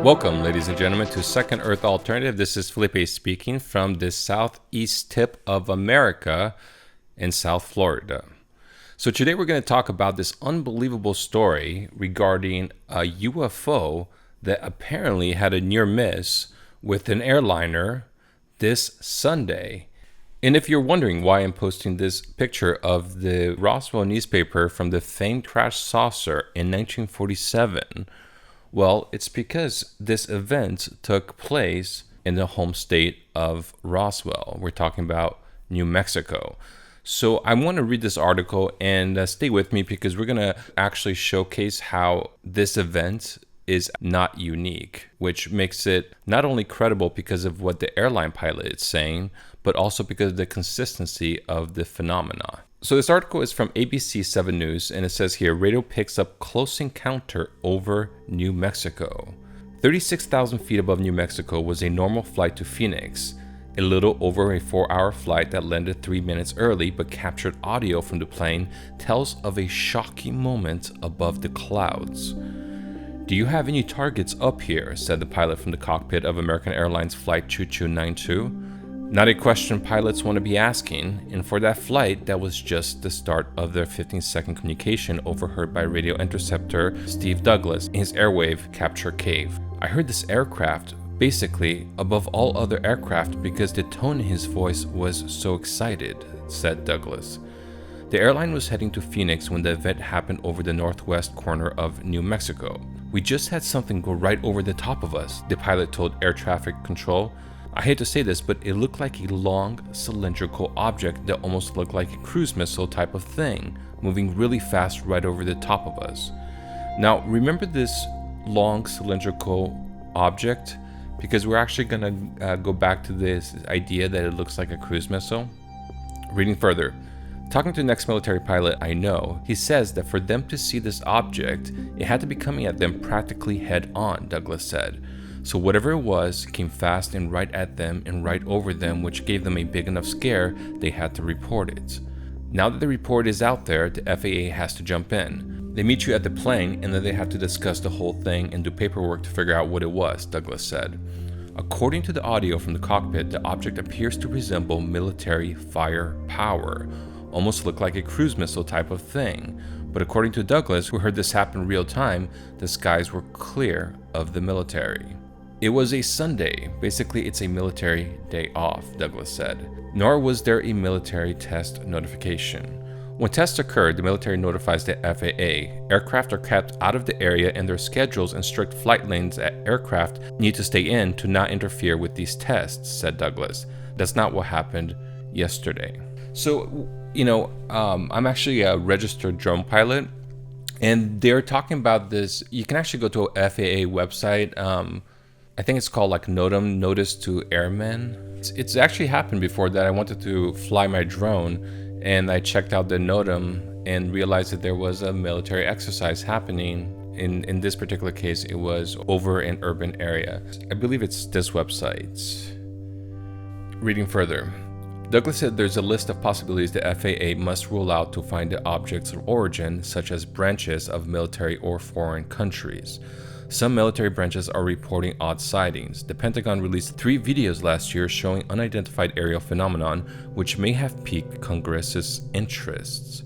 Welcome, ladies and gentlemen, to Second Earth Alternative. This is Felipe speaking from the southeast tip of America in South Florida. So today we're going to talk about this unbelievable story regarding a UFO that apparently had a near miss with an airliner this Sunday. And if you're wondering why I'm posting this picture of the Roswell newspaper from the famed crash saucer in 1947, well, it's because this event took place in the home state of Roswell. We're talking about New Mexico. So I want to read this article and stay with me because we're going to actually showcase how this event is not unique, which makes it not only credible because of what the airline pilot is saying, but also because of the consistency of the phenomena. So this article is from ABC 7 News, and it says here, radio picks up close encounter over New Mexico. 36,000 feet above New Mexico was a normal flight to Phoenix, a little over a 4-hour flight that landed 3 minutes early but captured audio from the plane tells of a shocking moment above the clouds. "Do you have any targets up here?" said the pilot from the cockpit of American Airlines Flight 2292. Not a question pilots want to be asking, and for that flight, that was just the start of their 15-second communication overheard by radio interceptor Steve Douglas in his airwave capture cave. "I heard this aircraft, basically above all other aircraft because the tone in his voice was so excited," said Douglas. The airline was heading to Phoenix when the event happened over the northwest corner of New Mexico. "We just had something go right over the top of us," the pilot told air traffic control. "I hate to say this, but it looked like a long, cylindrical object that almost looked like a cruise missile type of thing, moving really fast right over the top of us." Now, remember this long, cylindrical object? Because we're actually going to go back to this idea that it looks like a cruise missile. Reading further. Talking to the next military pilot I know, he says that for them to see this object, it had to be coming at them practically head on, Douglas said. So whatever it was came fast and right at them and right over them, which gave them a big enough scare they had to report it. Now that the report is out there, the FAA has to jump in. They meet you at the plane and then they have to discuss the whole thing and do paperwork to figure out what it was, Douglas said. According to the audio from the cockpit, the object appears to resemble military firepower, almost look like a cruise missile type of thing. But according to Douglas, who heard this happen real time, the skies were clear of the military. "It was a Sunday. Basically, it's a military day off," Douglas said. Nor was there a military test notification. When tests occur, the military notifies the FAA. Aircraft are kept out of the area and their schedules and strict flight lanes at aircraft need to stay in to not interfere with these tests, said Douglas. That's not what happened yesterday. So, I'm actually a registered drone pilot, and they're talking about this. You can actually go to a FAA website. I think it's called like NOTAM, Notice to Airmen. It's actually happened before that I wanted to fly my drone and I checked out the NOTAM and realized that there was a military exercise happening. In this particular case, it was over an urban area. I believe it's this website. Reading further. Douglas said there's a list of possibilities the FAA must rule out to find the object's origin, such as branches of military or foreign countries. Some military branches are reporting odd sightings. The Pentagon released 3 videos last year showing unidentified aerial phenomenon, which may have piqued Congress's interests.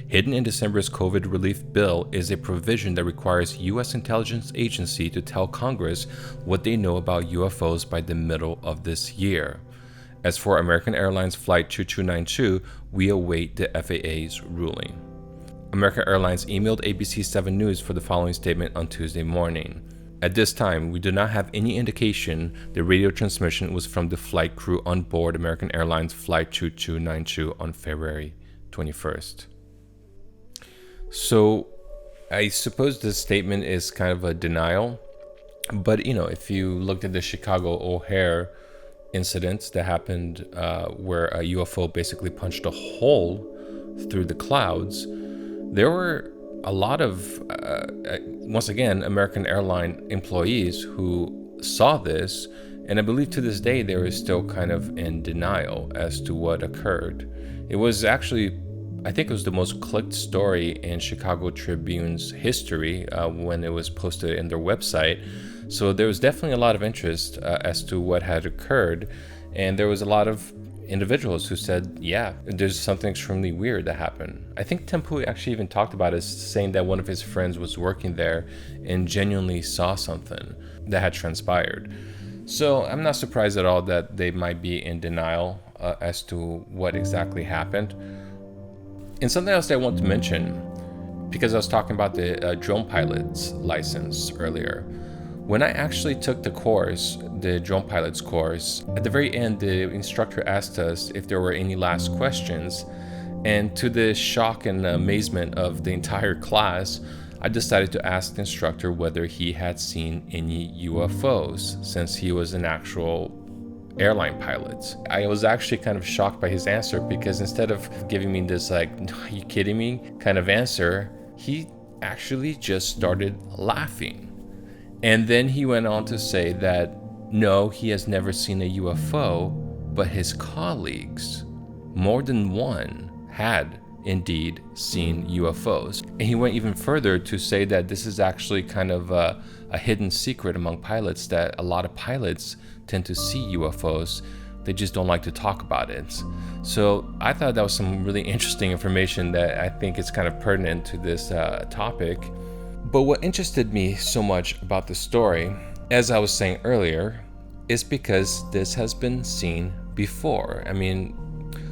Hidden in December's COVID relief bill is a provision that requires U.S. intelligence agency to tell Congress what they know about UFOs by the middle of this year. As for American Airlines Flight 2292, we await the FAA's ruling. American Airlines emailed ABC 7 News for the following statement on Tuesday morning. At this time, we do not have any indication the radio transmission was from the flight crew on board American Airlines Flight 2292 on February 21st. So, I suppose this statement is kind of a denial, but if you looked at the Chicago O'Hare incident that happened where a UFO basically punched a hole through the clouds, there were a lot of, once again, American Airline employees who saw this And I believe to this day, they were still kind of in denial as to what occurred. It was actually, I think it was the most clicked story in Chicago Tribune's history when it was posted in their website. So there was definitely a lot of interest as to what had occurred. And there was a lot of individuals who said, yeah, there's something extremely weird that happened. I think Tempu actually even talked about it, saying that one of his friends was working there and genuinely saw something that had transpired. So I'm not surprised at all that they might be in denial as to what exactly happened. And something else that I want to mention, because I was talking about the drone pilot's license earlier. When I actually took the course, the drone pilot's course, at the very end, the instructor asked us if there were any last questions. And to the shock and amazement of the entire class, I decided to ask the instructor whether he had seen any UFOs, since he was an actual airline pilot. I was actually kind of shocked by his answer, because instead of giving me this like, are you kidding me kind of answer, he actually just started laughing. And then he went on to say that no, he has never seen a UFO, but his colleagues, more than one, had indeed seen UFOs. And he went even further to say that this is actually kind of a hidden secret among pilots, that a lot of pilots tend to see UFOs. They just don't like to talk about it. So I thought that was some really interesting information that I think is kind of pertinent to this topic. But what interested me so much about the story, as I was saying earlier, is because this has been seen before. I mean,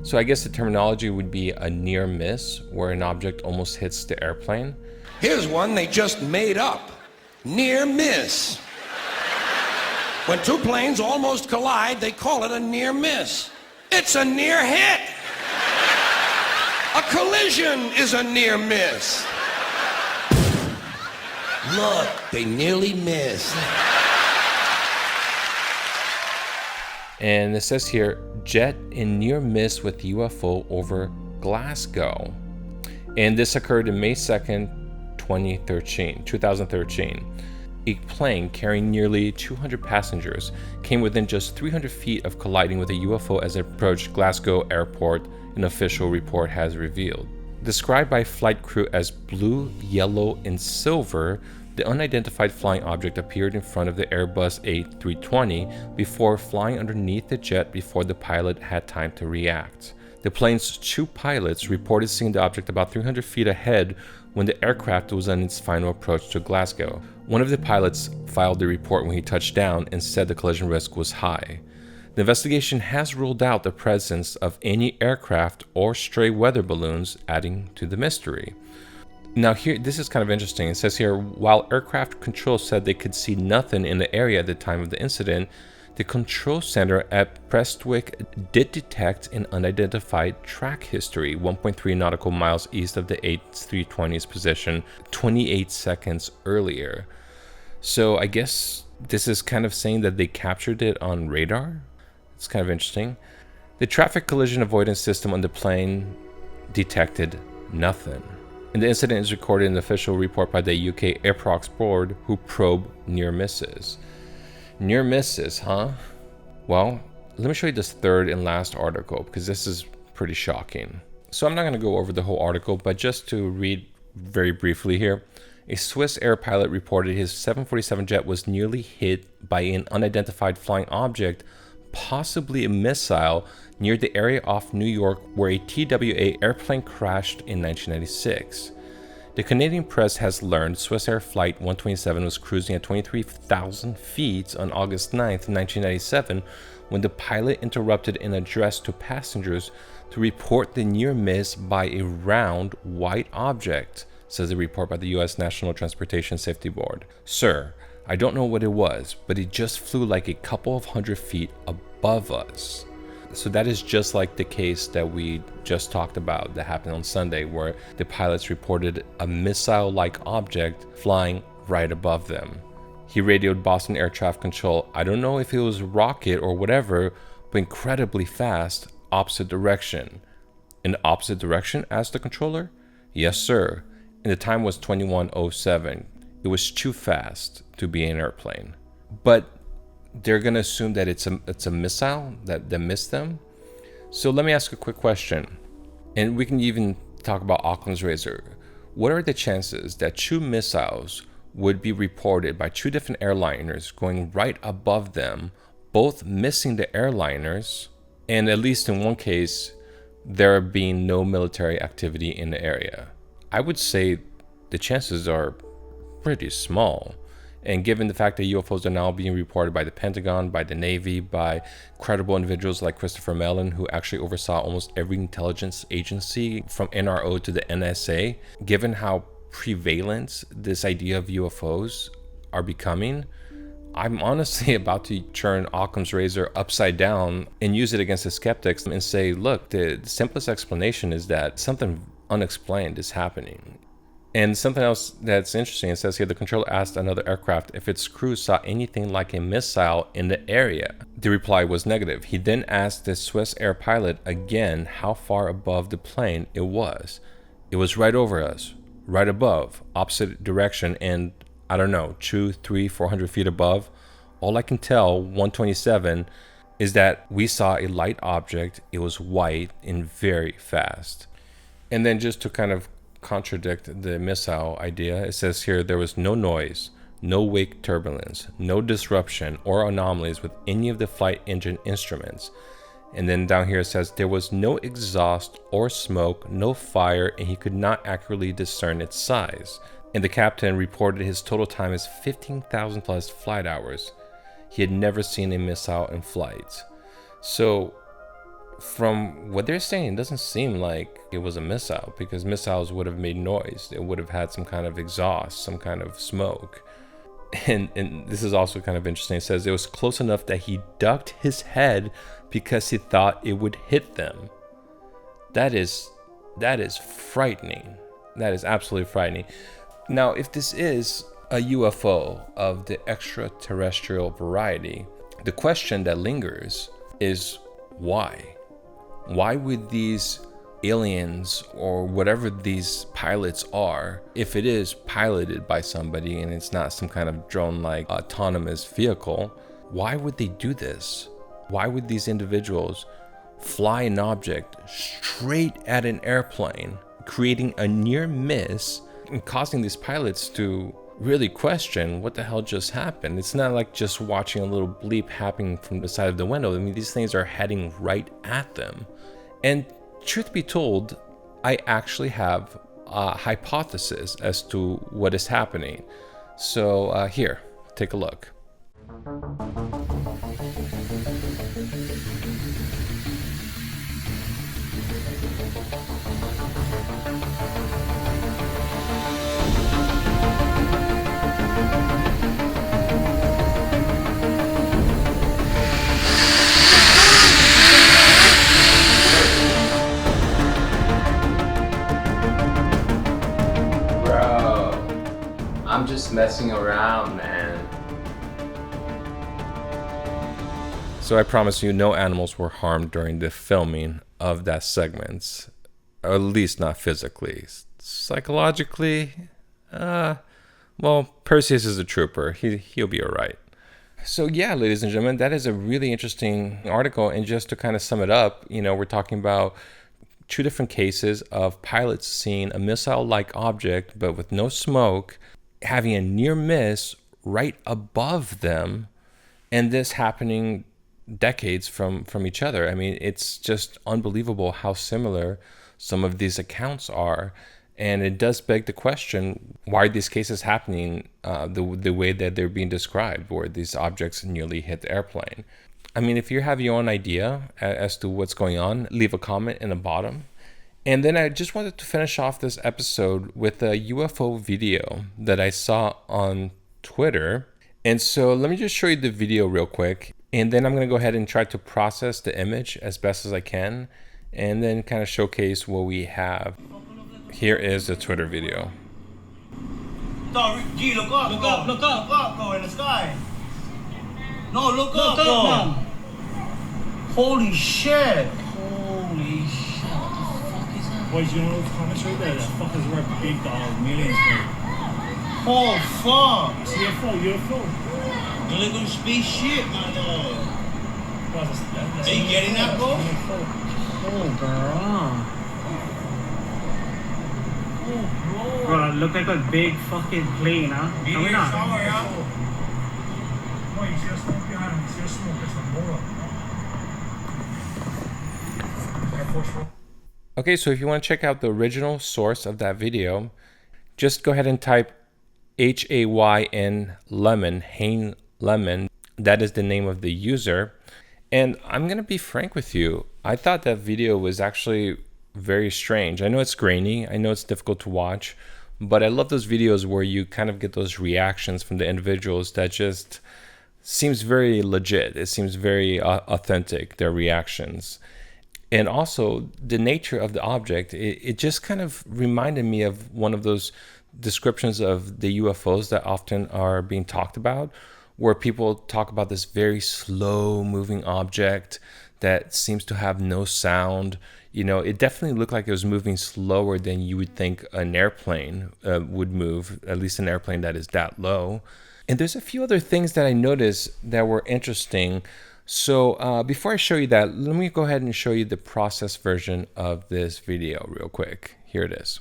so I guess the terminology would be a near miss, where an object almost hits the airplane. Here's one they just made up. Near miss. When two planes almost collide, they call it a near miss. It's a near hit. A collision is a near miss. Look, they nearly missed. And it says here, jet in near miss with UFO over Glasgow. And this occurred on May 2nd, 2013. A plane carrying nearly 200 passengers came within just 300 feet of colliding with a UFO as it approached Glasgow Airport, an official report has revealed. Described by flight crew as blue, yellow, and silver, the unidentified flying object appeared in front of the Airbus A320 before flying underneath the jet before the pilot had time to react. The plane's two pilots reported seeing the object about 300 feet ahead when the aircraft was on its final approach to Glasgow. One of the pilots filed the report when he touched down and said the collision risk was high. The investigation has ruled out the presence of any aircraft or stray weather balloons, adding to the mystery. Now here, this is kind of interesting. It says here, while aircraft control said they could see nothing in the area at the time of the incident, the control center at Prestwick did detect an unidentified track history 1.3 nautical miles east of the A320's position 28 seconds earlier. So I guess this is kind of saying that they captured it on radar. It's kind of interesting. The traffic collision avoidance system on the plane detected nothing. And the incident is recorded in the official report by the UK Airprox board, who probe near misses. Near misses, huh? Well, let me show you this third and last article, because this is pretty shocking. So I'm not going to go over the whole article, but just to read very briefly here. A Swissair pilot reported his 747 jet was nearly hit by an unidentified flying object, possibly a missile, near the area off New York where a TWA airplane crashed in 1996. The Canadian press has learned Swissair Flight 127 was cruising at 23,000 feet on August 9, 1997, when the pilot interrupted an address to passengers to report the near miss by a round white object, says a report by the U.S. National Transportation Safety Board. Sir, I don't know what it was, but it just flew like a couple of hundred feet above us. So that is just like the case that we just talked about that happened on Sunday, where the pilots reported a missile-like object flying right above them. He radioed Boston Air Traffic Control, I don't know if it was a rocket or whatever, but incredibly fast, opposite direction. In the opposite direction? Asked the controller. Yes, sir. And the time was 21:07. It was too fast to be an airplane. But they're going to assume that it's a missile that missed them. So let me ask a quick question. And we can even talk about Occam's razor. What are the chances that two missiles would be reported by two different airliners going right above them, both missing the airliners, and at least in one case, there being no military activity in the area? I would say the chances are pretty small. And given the fact that UFOs are now being reported by the Pentagon, by the Navy, by credible individuals like Christopher Mellon, who actually oversaw almost every intelligence agency from NRO to the NSA, given how prevalent this idea of UFOs are becoming, I'm honestly about to turn Occam's razor upside down and use it against the skeptics and say, look, the simplest explanation is that something unexplained is happening. And something else that's interesting, it says here, the controller asked another aircraft if its crew saw anything like a missile in the area. The reply was negative. He then asked the Swissair pilot again how far above the plane it was. It was right over us, right above, opposite direction, and I don't know, 200, 300, 400 feet above. All I can tell, 127, is that we saw a light object. It was white and very fast. And then just to kind of contradict the missile idea, it says here there was no noise, no wake turbulence, no disruption or anomalies with any of the flight engine instruments. And then down here it says there was no exhaust or smoke, no fire, and he could not accurately discern its size. And the captain reported his total time as 15,000 plus flight hours. He had never seen a missile in flight. So from what they're saying, it doesn't seem like it was a missile, because missiles would have made noise. It would have had some kind of exhaust, some kind of smoke. And this is also kind of interesting. It says it was close enough that he ducked his head because he thought it would hit them. That is frightening. That is absolutely frightening. Now, if this is a UFO of the extraterrestrial variety, the question that lingers is why? Why would these aliens or whatever these pilots are, if it is piloted by somebody and it's not some kind of drone-like autonomous vehicle, why would they do this? Why would these individuals fly an object straight at an airplane, creating a near miss and causing these pilots to really question what the hell just happened? It's not like just watching a little bleep happening from the side of the window. I mean, these things are heading right at them. And truth be told, I actually have a hypothesis as to what is happening. So here, take a look. I'm just messing around, man. So I promise you, no animals were harmed during the filming of that segment, or at least not physically. Psychologically, well, Perseus is a trooper. He'll be all right. So yeah, ladies and gentlemen, that is a really interesting article. And just to kind of sum it up, we're talking about two different cases of pilots seeing a missile-like object, but with no smoke, having a near miss right above them, and this happening decades from each other. I mean, it's just unbelievable how similar some of these accounts are. And it does beg the question, why are these cases happening the way that they're being described, where these objects nearly hit the airplane? I mean, if you have your own idea as to what's going on, leave a comment in the bottom. And then I just wanted to finish off this episode with a UFO video that I saw on Twitter. And so let me just show you the video real quick. And then I'm going to go ahead and try to process the image as best as I can, and then kind of showcase what we have. Here is the Twitter video. G, look up, look up, look up, look up, go in the sky. No, look up, man. Holy shit. Holy shit. Boys, you know those comments right there? That fuckers worth big dog millions, bro. Oh, fuck. It's UFO, UFO. The little spaceship, my lord. Are you getting that, bro? Oh, girl. Bro, look like a big fucking plane, huh? Coming up. Okay, so if you want to check out the original source of that video, just go ahead and type HAYN Lemon, Hain Lemon. That is the name of the user. And I'm going to be frank with you. I thought that video was actually very strange. I know it's grainy. I know it's difficult to watch. But I love those videos where you kind of get those reactions from the individuals that just seems very legit. It seems very authentic, their reactions. And also the nature of the object, it just kind of reminded me of one of those descriptions of the UFOs that often are being talked about, where people talk about this very slow moving object that seems to have no sound. You know, it definitely looked like it was moving slower than you would think an airplane would move, at least an airplane that is that low. And there's a few other things that I noticed that were interesting. So before I show you that, let me go ahead and show you the process version of this video real quick. Here it is.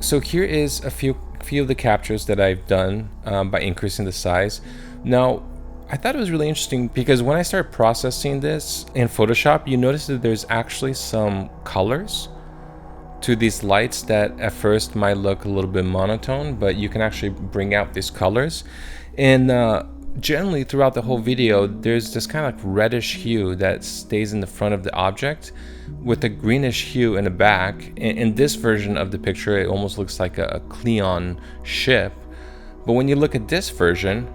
So here is a few of the captures that I've done by increasing the size. Now, I thought it was really interesting because when I started processing this in Photoshop, you notice that there's actually some colors to these lights that at first might look a little bit monotone, but you can actually bring out these colors. And generally throughout the whole video, there's this kind of like reddish hue that stays in the front of the object with a greenish hue in the back. In this version of the picture, it almost looks like a Cleon ship. But when you look at this version,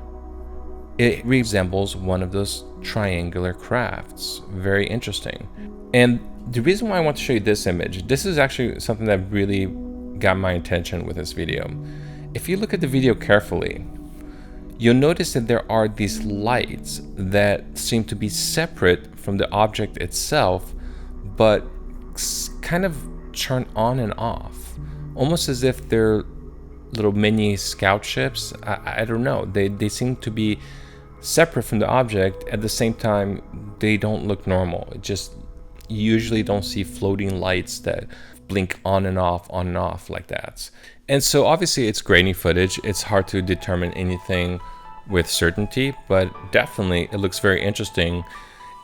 it resembles one of those triangular crafts. Very interesting. And the reason why I want to show you this image, this is actually something that really got my attention with this video. If you look at the video carefully, you'll notice that there are these lights that seem to be separate from the object itself, but kind of turn on and off, almost as if they're little mini scout ships. I don't know. They seem to be separate from the object. At the same time, they don't look normal. It just, you usually don't see floating lights that blink on and off like that. And so obviously it's grainy footage. It's hard to determine anything with certainty, but definitely it looks very interesting.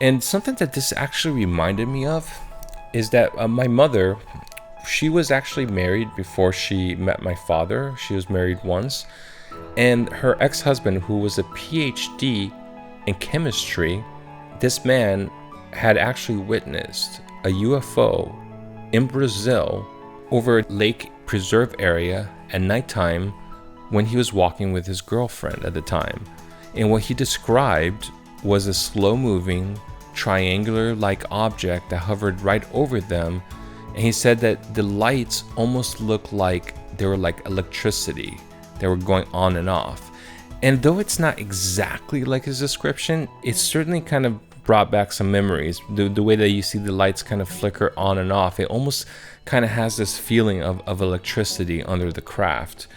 And something that this actually reminded me of is that my mother, she was actually married before she met my father. She was married once, and her ex-husband, who was a PhD in chemistry, this man had actually witnessed a UFO in Brazil over a lake preserve area at nighttime when he was walking with his girlfriend at the time. And what he described was a slow-moving, triangular-like object that hovered right over them. And he said that the lights almost looked like they were like electricity. They were going on and off. And though it's not exactly like his description, it certainly kind of brought back some memories. The way that you see the lights kind of flicker on and off, it almost kind of has this feeling of electricity under the craft.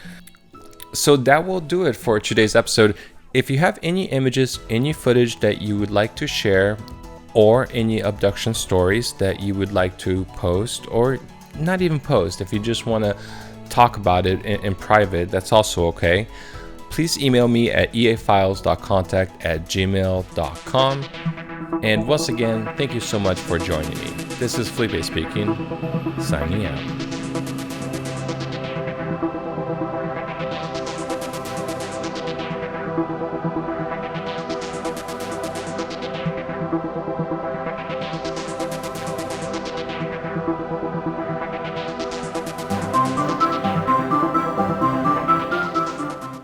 So that will do it for today's episode. If you have any images, any footage that you would like to share, or any abduction stories that you would like to post, or not even post, if you just want to talk about it in private, that's also okay. Please email me at eafiles.contact@gmail.com. And once again, thank you so much for joining me. This is Felipe speaking, signing out.